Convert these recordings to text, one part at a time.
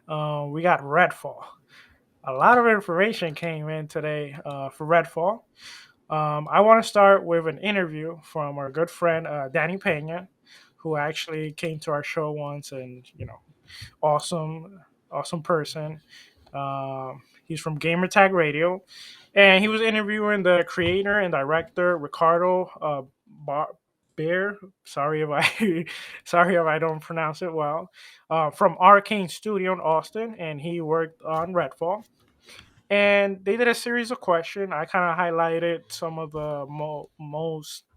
We got Redfall. A lot of information came in today for Redfall. I want to start with an interview from our good friend Danny Pena, who actually came to our show once, and awesome, awesome person. He's from Gamertag Radio, and he was interviewing the creator and director Ricardo Bear. Sorry if I sorry if I don't pronounce it well. From Arcane Studio in Austin, and he worked on Redfall. And they did a series of questions. I kind of highlighted some of the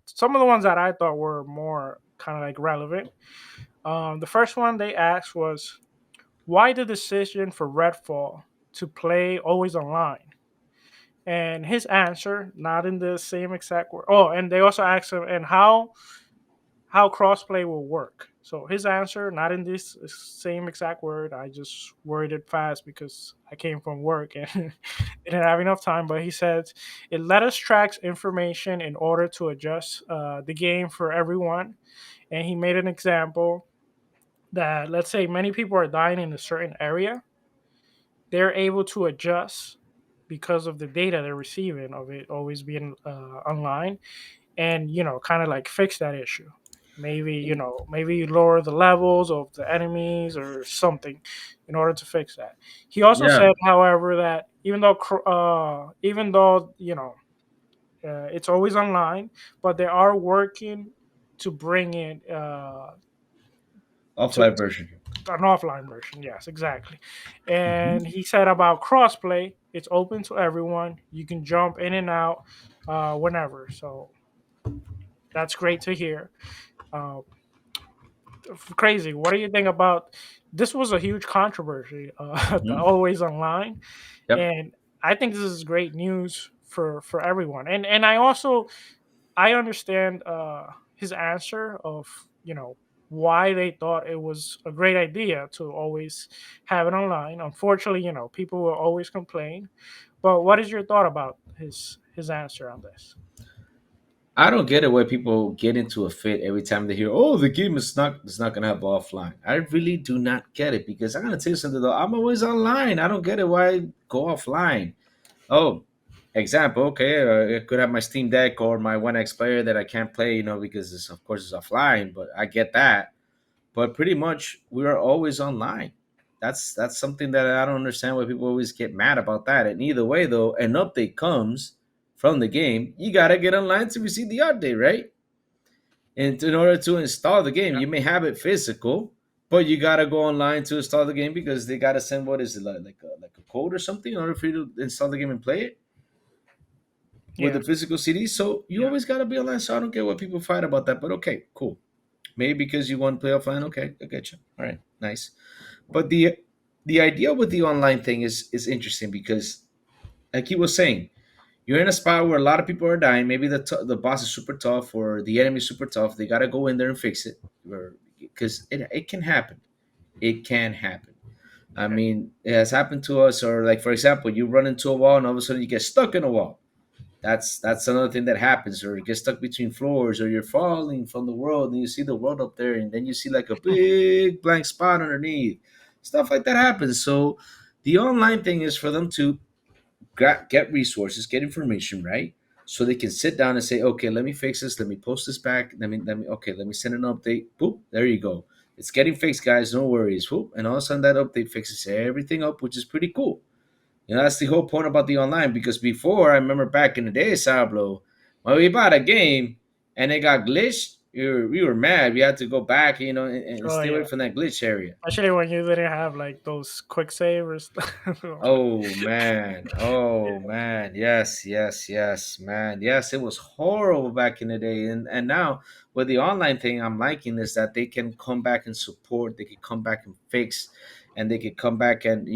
some of the ones that I thought were more kind of like relevant. The first one they asked was, why the decision for Redfall to play always online? And his answer, not in the same exact word. Oh, and they also asked him, and how crossplay will work. So his answer, not in this same exact word. I just worded it fast because I came from work and didn't have enough time. But he said it let us track information in order to adjust the game for everyone. And he made an example that, let's say many people are dying in a certain area, they're able to adjust because of the data they're receiving of it always being online, and kind of like fix that issue. Maybe maybe you lower the levels of the enemies or something in order to fix that. He also Yeah, said, however, that even though it's always online, but they are working to bring in offline version. an offline version. Yes, exactly. Hmm. And he said about crossplay, it's open to everyone. You can jump in and out whenever. So that's great to hear. Uh, Crazy. What do you think about this? Was a huge controversy, the Hmm. always online, Yep. and I think this is great news for everyone. And I understand his answer of why they thought it was a great idea to always have it online. Unfortunately, people will always complain. But what is your thought about his answer on this? I don't get it why people get into a fit every time they hear, "Oh, the game is not gonna have offline." I really do not get it because I'm gonna tell you something though. I'm always online. I don't get it why I go offline. Oh, example. Okay, I could have my Steam Deck or my One X player that I can't play, because it's, of course, it's offline. But I get that. But pretty much we are always online. That's something that I don't understand why people always get mad about that. And either way, though, an update comes from the game, you gotta get online to receive the update, right? And in order to install the game, Yeah, you may have it physical, but you gotta go online to install the game because they gotta send, what is it, like a code or something in order for you to install the game and play it with yeah, the physical CD. So you yeah, always gotta be online. So I don't get why people fight about that. But okay, cool. Maybe because you want to play offline. Okay, I get you. All right, nice. But the idea with the online thing is interesting because, like he was saying, you're in a spot where a lot of people are dying. Maybe the boss is super tough or the enemy is super tough. They got to go in there and fix it, because it can happen. It can happen. I yeah, mean, it has happened to us. Or like, for example, you run into a wall and all of a sudden you get stuck in a wall. That's another thing that happens. Or you get stuck between floors, or you're falling from the world and you see the world up there, and then you see like a big blank spot underneath. Stuff like that happens. So the online thing is for them to get resources, get information, right? So they can sit down and say, okay, let me fix this, let me post this back, let me send an update. Boop, there you go. It's getting fixed, guys. No worries. Whoop, and all of a sudden that update fixes everything up, which is pretty cool. That's the whole point about the online, because before, I remember back in the day, Sourblow, when we bought a game and it got glitched, we were mad. We had to go back, and oh stay away yeah. from that glitch area. Especially when you didn't have like those quick save or stuff. Oh man. Yeah, Oh man. Yes, yes, yes, man. Yes, it was horrible back in the day. And now with the online thing, I'm liking is that they can come back and support, they can come back and fix, and they can come back and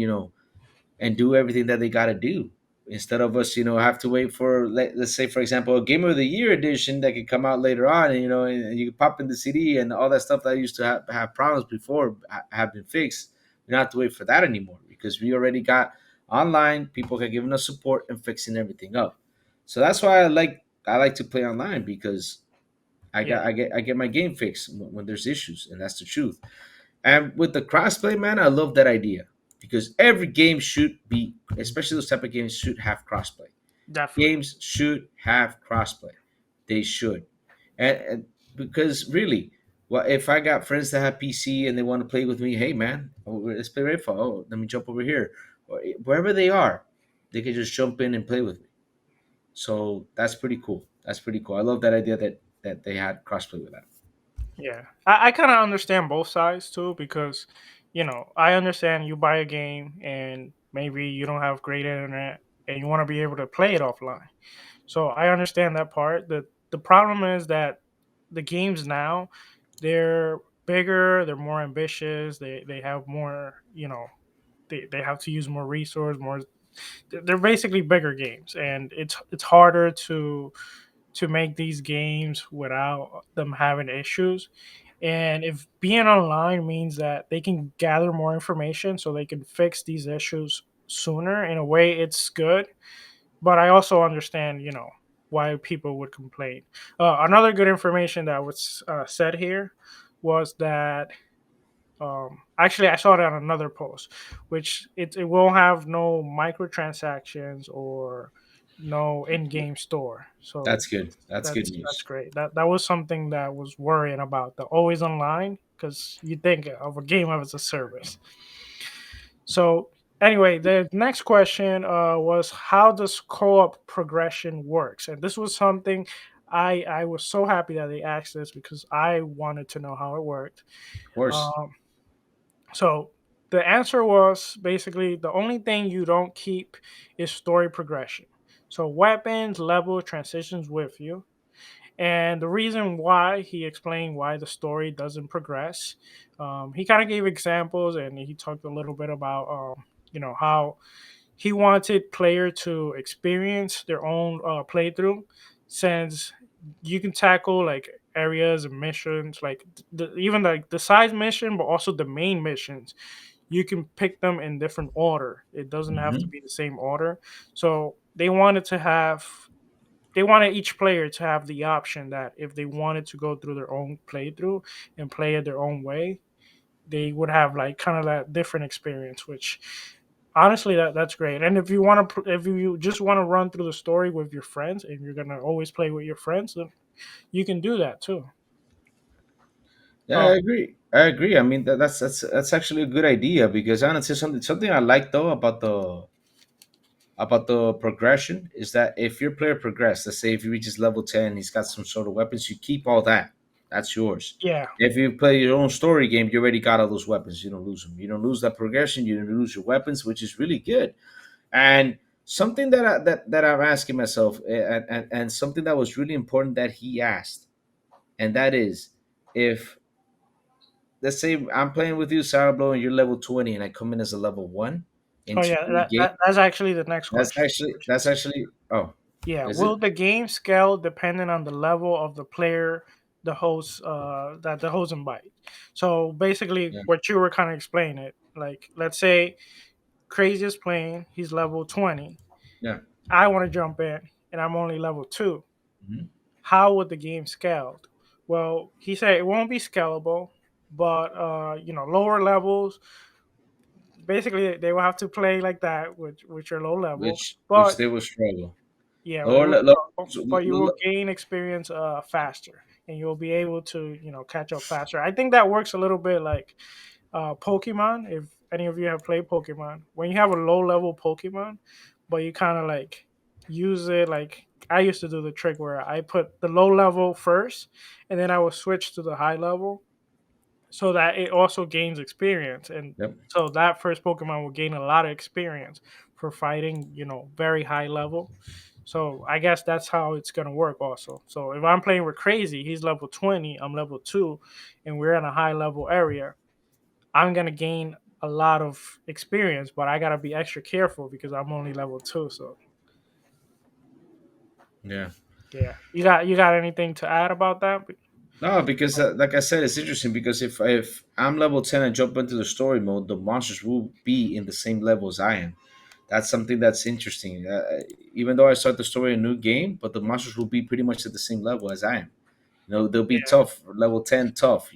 do everything that they gotta do. Instead of us, have to wait for, let's say, for example, a Game of the Year edition that could come out later on, and you pop in the CD and all that stuff that used to have problems before have been fixed. We don't have to wait for that anymore because we already got online. People are giving us support and fixing everything up. So that's why I like to play online, because yeah, I get my game fixed when there's issues, and that's the truth. And with the crossplay, man, I love that idea. because every game should be, especially those type of games, should have crossplay. Definitely. Games should have crossplay. They should, and because really, well, if I got friends that have PC and they want to play with me, hey man, let's play Redfall. Oh, let me jump over here, or wherever they are, they can just jump in and play with me. So that's pretty cool. That's pretty cool. I love that idea that they had crossplay with that. Yeah, I kind of understand both sides too because, I understand you buy a game and maybe you don't have great internet and you want to be able to play it offline. So I understand that part. The problem is that the games now, they're bigger, they're more ambitious, they have more, they have to use more resource, more. They're basically bigger games, and it's harder to make these games without them having issues. And if being online means that they can gather more information so they can fix these issues sooner, in a way, it's good. But I also understand, why people would complain. Another good information that was said here was that actually I saw it on another post, which it will have no microtransactions or no in-game store. So That's good. That's good that's news. great. That was something that was worrying about the always online because you think of a game as a service. So anyway, the next question was how does co-op progression works, and this was something I was so happy that they asked this because I wanted to know how it worked. Of course. Um, so the answer was basically the only thing you don't keep is story progression. So weapons, level, transitions with you. And the reason why he explained why the story doesn't progress, he kind of gave examples and he talked a little bit about, how he wanted player to experience their own playthrough, since you can tackle like areas and missions, like even like the side mission, but also the main missions. You can pick them in different order. It doesn't have to Hmm. be the same order. So they wanted each player to have the option that if they wanted to go through their own playthrough and play it their own way, they would have like kind of that different experience, which honestly that's great. And if you just want to run through the story with your friends and you're going to always play with your friends, then you can do that too. Yeah, I um agree. I agree. I mean, that's actually a good idea because honestly, something I like though about the progression is that if your player progress, let's say if he reaches level 10, he's got some sort of weapons, you keep all that. That's yours. yeah. If you play your own story game, you already got all those weapons. You don't lose them. You don't lose that progression. You don't lose your weapons, which is really good. And something that I'm asking myself, and something that was really important that he asked, and that is, if let's say I'm playing with you, Sourblow, and you're level 20, and I come in as a level 1 Oh into yeah, your game. that's actually the next That's question, actually which that's is, actually oh, yeah, is it? will the game scale depending on the level of the player the host invite? So basically Yeah, what you were kind of explaining it, like let's say Crazy is playing, he's level 20. yeah. I want to jump in and I'm only level 2. Mhm. How would the game scaled? Well, he said it won't be scalable, but lower levels, basically they will have to play like that, which are low level. Which But they will struggle. yeah, it Lower, will lower, struggle, but you will gain experience faster, and you'll be able to catch up faster. I think that works a little bit like Pokemon. If any of you have played Pokemon, when you have a low level Pokemon, but you kind of like use it, like I used to do the trick where I put the low level first, and then I would switch to the high level so that it also gains experience, and Yep. so that first Pokemon will gain a lot of experience for fighting, very high level. So I guess that's how it's gonna work also. So if I'm playing with Crazy, he's level 20, I'm level 2, and we're in a high level area, I'm gonna gain a lot of experience, but I gotta be extra careful because I'm only level 2. So Yeah. yeah, you got anything to add about that? No, because like I said, it's interesting because if I'm level 10 and jump into the story mode, the monsters will be in the same level as I am. That's something that's interesting. Even though I start the story in a new game, but the monsters will be pretty much at the same level as I am. They'll be Yeah, tough, level 10 tough.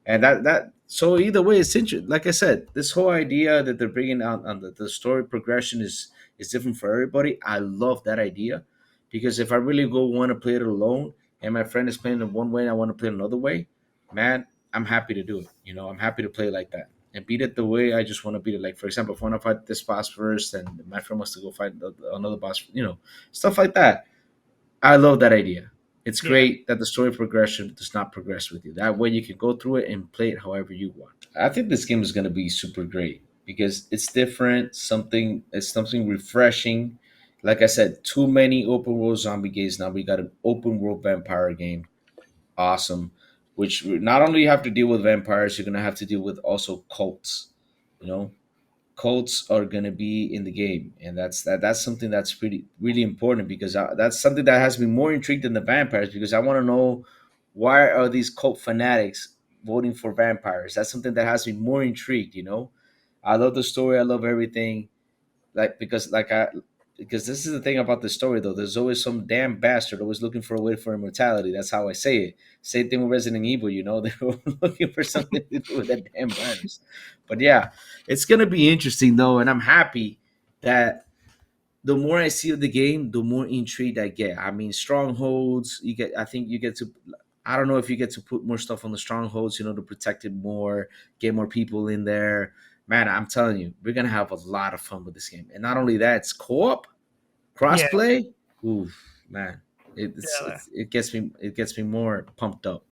And that so either way, it's interesting. Like I said, this whole idea that they're bringing out on the story progression is different for everybody. I love that idea, because if I really go want to play it alone, and my friend is playing it one way and I want to play it another way, man, I'm happy to do it. I'm happy to play it like that and beat it the way I just want to beat it. Like, for example, if I want to fight this boss first, and my friend wants to go fight another boss, stuff like that. I love that idea. It's Yeah, great that the story progression does not progress with you. That way you can go through it and play it however you want. I think this game is going to be super great because it's different, something refreshing. Like I said, too many open world zombie games. Now we got an open world vampire game. Awesome. Which not only you have to deal with vampires, you're going to have to deal with also cults. You know, Colts are going to be in the game, and that's something that's pretty really important, because that's something that has me more intrigued than the vampires, because I want to know why are these cult fanatics voting for vampires. That's something that has me more intrigued. I love the story. I love everything. Because this is the thing about the story, though. There's always some damn bastard always looking for a way for immortality. That's how I say it. Same thing with Resident Evil. They were looking for something to do with that damn virus. But yeah, it's gonna be interesting though, and I'm happy that the more I see of the game, the more intrigued I get. I mean, strongholds. I think you get to. I don't know if you get to put more stuff on the strongholds. To protect it more, get more people in there. Man, I'm telling you, we're gonna have a lot of fun with this game. And not only that, it's co-op, yeah, crossplay. Ooh, man, yeah. it gets me more pumped up.